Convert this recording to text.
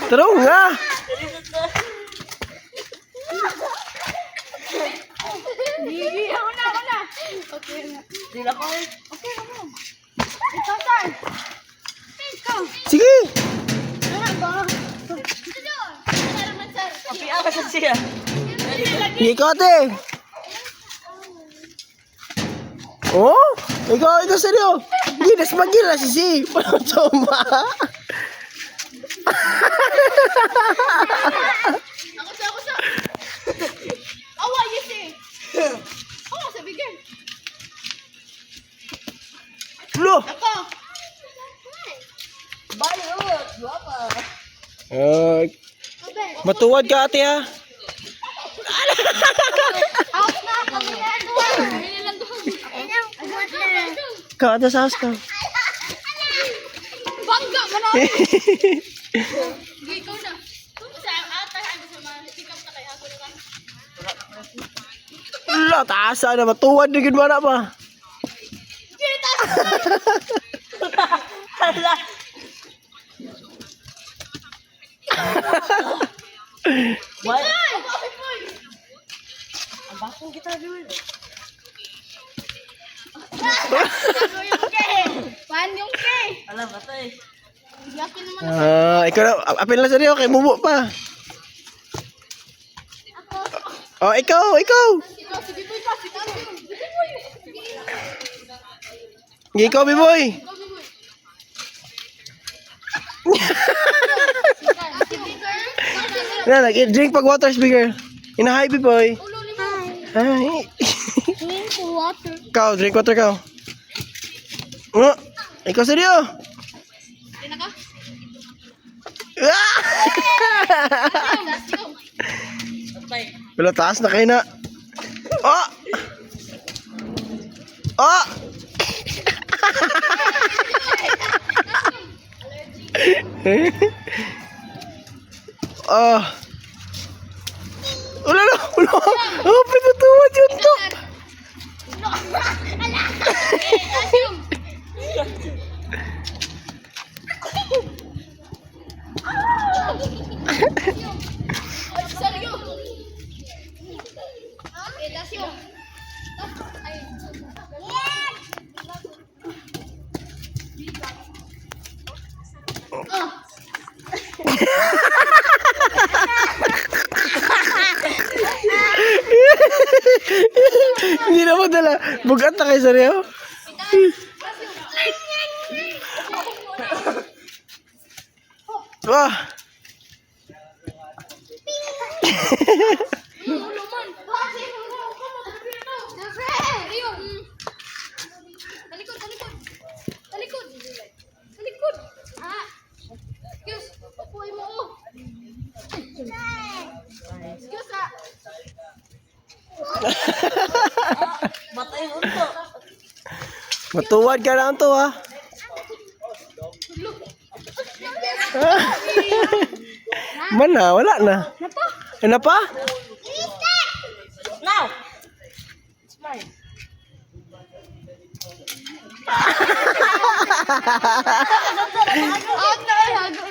Taro nga. Gigi, ako na. Okay na. Sila ko. Okay na mo. Ikaw, sir. Ikaw. Sige. Ano ba? Ito doon. Ano naman, sir? Kapi ako sa siya. Ikaw, ate. Oh? Ikaw seryo. Ginas magila si. Choma. Ako sa. Awa, yes eh. Ako, sa bigyan. Lo. Ako. Bayot. Guwapa. Matuwad ka, ate, ha? House na ako. Nilang doon. Ikaw, ate, sa house ka. Bangga ka na. Ikaw na. Sa ata, ano sa mga sikap na kaya ako na. Lo, taasa na. Matuwad na gid mana ba? Hala. What? Ang bakong kita dulu. Pan yung K. Alam ba to eh? Yakin naman Ikaw na. Apin lang seryo. Kay bubo pa. Oh, ikaw. Ikaw, sige boy pa. Sige boy. Ikaw, biboy. Na, drink pag water speaker. Inahay, biboy. Ay. Drink water. Ikaw, drink water ka. Oh, ikaw seryo. Tina ka? Ah! Patay. Wala, taas na kayo na. Oh! Oh! Oh! Wala na! Wala! Oh, pinutuwa dyan to! Hindi na madala. Bugat na kayo, seryo? Wah! Talikod. Excuse, papuhay mo oh. Excuse ah. Matay yung unto. Matuwad ka lang to, ha? Mana? Wala na. Napa? Ano pa? Now. It's mine. Oh, no.